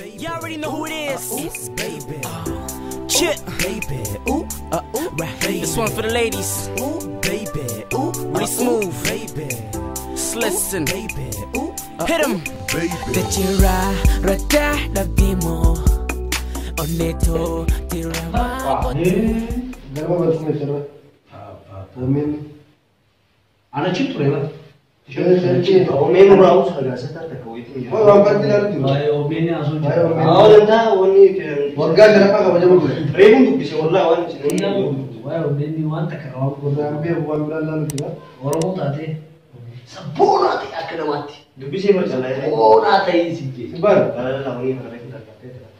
You already know who it is. Baby. Chip. Baby. Ooh. Right. This one for the ladies. Ooh, baby. Ooh. Really smooth. Baby. Just listen. Baby. Ooh. Hit him. Baby. The Jira. Rada. The demo. Oneto. Tirama. Amen. Ana chip tureva. Amen raus agasa ta koiti. Oi ampat dilar tu. Ay omen asu. Awalnya oni warga berapa kamu jamu? Rebun tu bisa warga awan sini. Ay omen ni wan tak raw. Ambil buat berlalu tu. Orang tadi. Sempurna ti akan mati. Tu bisa berjalan. Oh nata isi. Sebar. Kalau lagi mereka kita kata.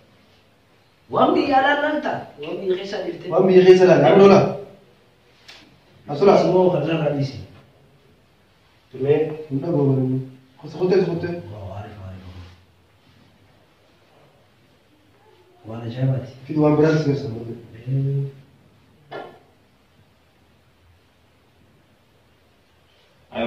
Wambi ala lanta. Wambi resa dirte. Wambi resa lah. Ambil lah. Asulah. Semua kerja radisi. तुम्हें उनका बोल खुद खुद वाला जाए बात फिर वहाँ ब्रांच कर सकते हैं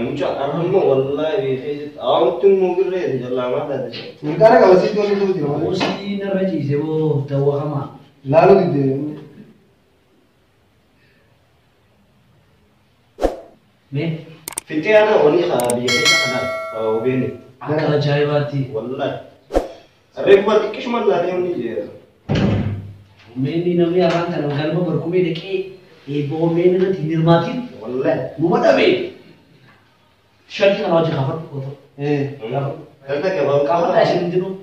मुझे अरहम वल्ला ये आम तुम मुगर रहे थे जल्ला माता थे उनका ना वसीत वाली तो थी वो सी न रजी से वो तवा हमा लालो दीजिए मैं फिटे आना वनी खाली है ना वो भी नहीं अकल जाए बात थी वल्ला अरे एक बार किस मन ला रहे हम नहीं जे मैं नहीं नवी आराम था ना घर में बरकुमे देखी ये वो मैं ना थी निर्माती वल्ला मुमदा बे शर्ट का नाम खबर को तो करता क्या बात खबर ऐसे नहीं दिनों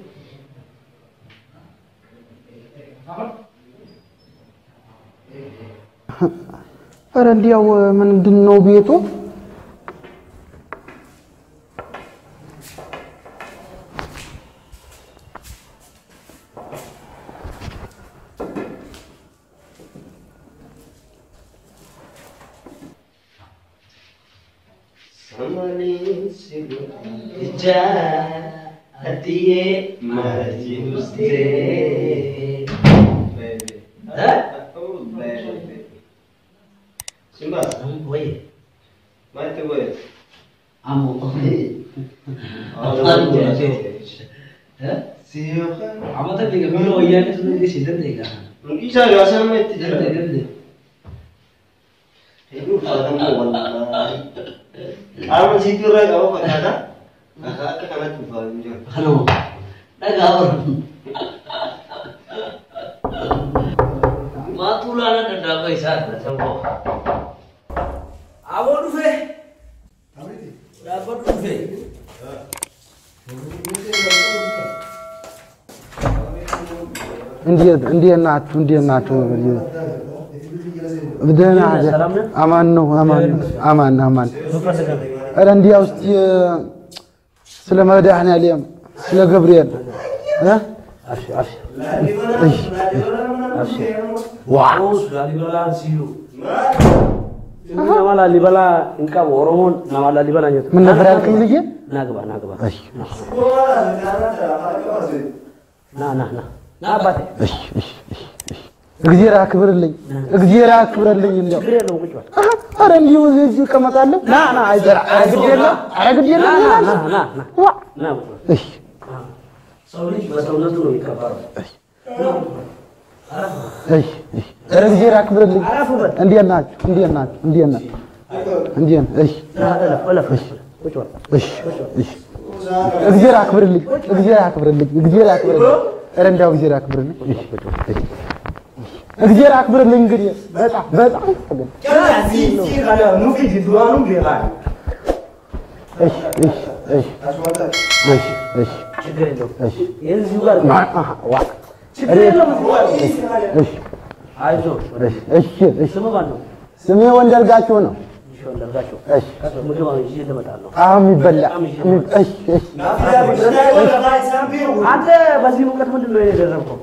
अरे दिया वो मन दिन नो भी तो Hatiye mati uste baby oh baby Simba वही मैं तो वो आमो हैं सियोखा आमो तो देखा मेरे ओया ने सुन के सीधे देखा उनकी सारी आसान में थी दे itu kadang wallahi aman situ ra gawa kata ka kana tu fa injo halo dah gawar matulana danda paisa sampo awo du fe dapat du fe India nato بدنا هذا أمان أرندي أوستي سلام هذا إحنا اليوم سلام جبريل ها عفش واو libala siu nama libala inka woromon nama libala nyet من نفرال كم ليه nagba أي na bate እግዚአብሔር አክብርልኝ እንደው አረ እንዲሁ እዚህ ከመጣለሁ ና አይዘራ አረግደለ ና እሺ ሰው ልጅ በሰውነቱ ነው የሚከበረው እሺ አረ እግዚአብሔር አክብርልኝ እንዴት ናችሁ እሺ እግዚአብሔር አክብርልኝ አረ እንደው እግዚአብሔር አክብርልኝ እሺ እግዚአብሔር አክብርልኝ እንግዲህ በጣም እዚህ ካለ ኑፊ ዱዋኑም ቢላ እሺ ችግር የለውም የዚህ ጋር ዋ ችግር የለውም እሺ አይዞህ እሺ ስሙ ማን ነው ስሜ ወንደርጋቸው ነው ወንደርጋቸው እሺ ምግብ ይዤ ልመጣለሁ የሚበላ እሺ አንተ በዚህ ሙቀት ምንድን ነው የደረብከው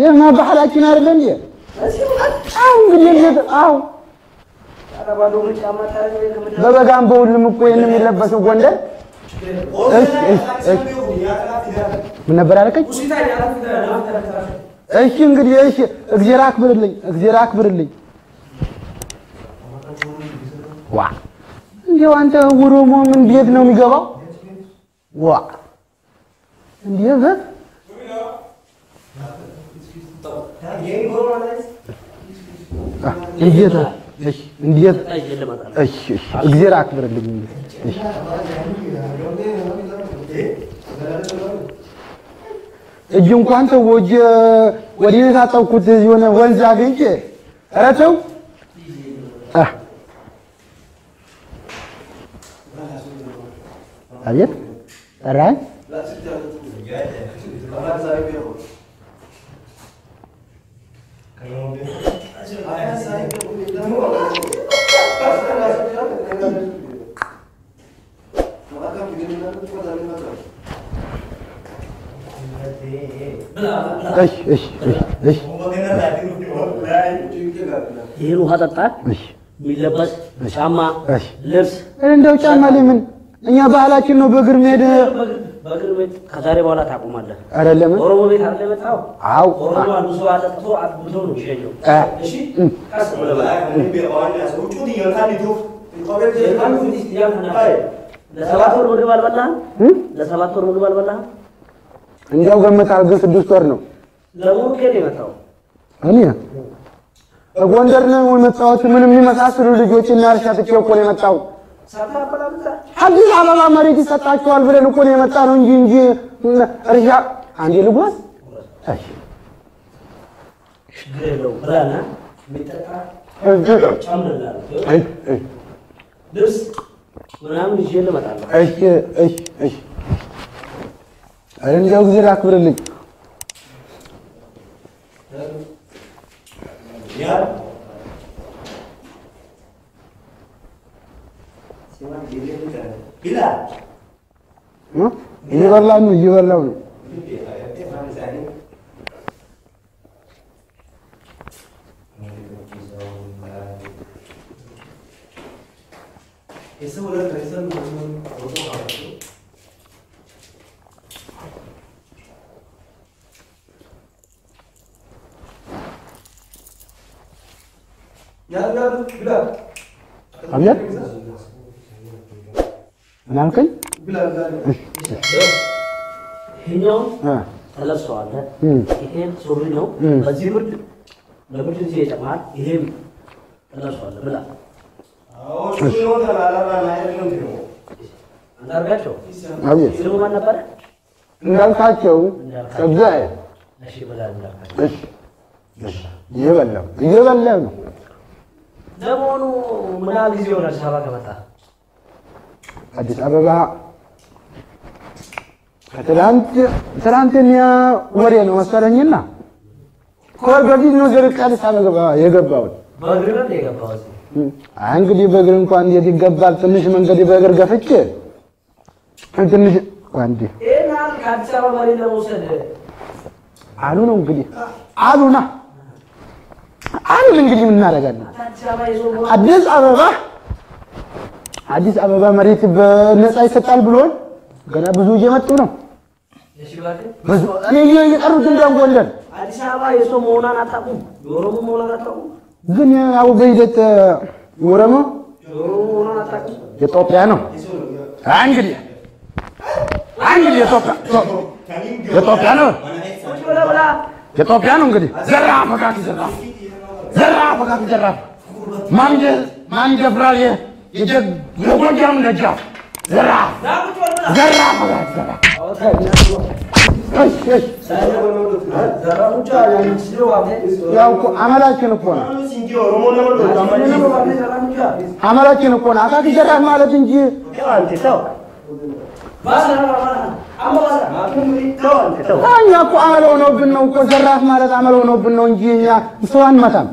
ይሄማ ባህላችን አይደል እንዴ እንግዲህ በበጋም በሁሉም እኮ ይሄን የሚለበሰው ጎንደር ምን ነበር አልከኝ እሺ እንግዲህ እሺ እግዚአብሔር አክብርልኝ ዋ እንዴው አንተ ወሮሞ ምን ቤት ነው የሚገባው ዋ እንዴ እንዴት እሺ እንዴት እሺ እግዚአብሔር አክብርልኝ እሺ እጅ እንኳን ተወጀ ወዲህ ታጠብኩት የሆነ ወንዝ አገኘ ኧረ ተው አቤት ጠራኝ እሺ ይሄን ውሃ ጠጣ እሺ ሚለበስ ጫማ ልብስ እንደው ጫማ ለምን እኛ ባህላችን ነው በእግር መሄድ በእግር ቤት ከዛሬ በኋላ ታቆማለህ አይደለም ኦሮሞ ቤት አለ መጣው አው ኦሮሞ አንዱ ሰው አጠጥቶ አጥብቶ ነው ይሸኘው እሺ ቀስ ብለህ ለሰባት ወር ምግብ አልበላህም ለሰባት ወር ምግብ አልበላህም እንደው ገመታል ግን 6 ወር ነው ለምን ከኔ መጣው እኔ ጎንደር ነው የመጣሁት ምንም የሚመሳሰሉ ልጆችና እርሻ ትቼው እኮ ነው የመጣው አዲስ አበባ መሬት ይሰጣቸዋል ብለን እኮ ነው የመጣ ነው እንጂ እርሻ አንዴ ልጓዝ እሺ ችግር የለውም ብላና የሚጠጣ ጨምርላለሁ ልብስ ምናምን ይዤ ልመጣለሁ እሺ እንደው እግዚአብሔር አክብርልኝ ያ እየበላው ነው አብያት ናልከኝ ይሄኛው ተለብሷል ይሄን ሱሪ ነው በዚህ ብርድ ለብርድ ጊዜ ይጠቅማል ይሄም ተለብሷል ብላ አዎ ሱሪ ነው ተላላላ አይደለም ነው አንዳርጋቸው አብያት ስሙ ማን ነበር እንዳልካቸው እግዚአብሔር እሺ ብላ እንዳልካቸው እሺ እየበላው ነው ለሞኑ ምን ያህል ጊዜ ሆነ አዲስ አበባ ከመጣ አዲስ አበባ ትናንትና ወሬ ነው መሰለኝና ኮር በዚህ ነው ዘርቅ አዲስ አበባ የገባው በእግር ነው የገባው እንግዲህ በእግር እንኳን እንዴት ይገባል ትንሽ መንገድ በእግር ገፍቼ ትንሽ አንዴ እና ከአዲስ አበባ ላይ ለመውሰድ አሉ ነው እንግዲህ አሉና እንግዲህ ምን እናደርጋለን አዲስ አበባ መሬት በነፃ ይሰጣል ብሎን ገና ብዙ እየመጡ ነው እሺ ባክ ብዙ እኔ እየቀሩት እንደም ጎንደር አዲስ አበባ የሰው መሆኗን አታውቁም የኦሮሞ መሆኗን አታውቁም ግን ያው በሂደት ኦሮሞ መሆኗን አታውቁም ኢትዮጵያ ነው እንግዲህ ኢትዮጵያ ነው ኢትዮጵያ ነው እንግዲህ ዘራፍ ማን ይደፍራል የጎጃም ደጃፍ ዘራፍ ያው አመላችን እኮ ነው አካኪ ዘራፍ ማለት እንጂ እኛ እኮ አመል ሆኖብን ነው እኮ ዘራፍ ማለት አመል ሆኖብን ነው እንጂ እኛ ሰው አንመታም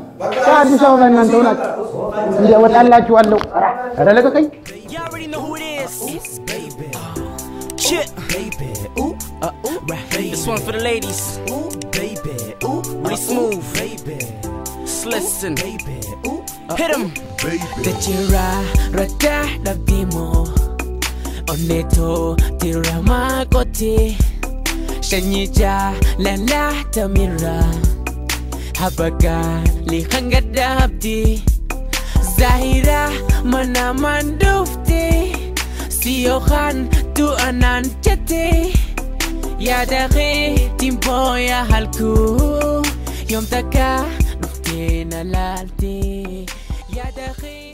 አዲስ አበባ እናንተ ሆናችሁ እንደ ወጣላችኋለሁ አደለቀቀኝ This one for the ladies. Ooh, baby. Ooh, really smooth. Baby. Listen. Baby. Ooh, hit 'em. The chira rata da demo. Oneto tirama kote. Shanyija la la tamira. Habaga li hangadabdi. Zahira mana mandufti. Siyohan tu ananchate. Ya dakhe timpo ya halku يوم تكا نفتينا لالتي يا دخيل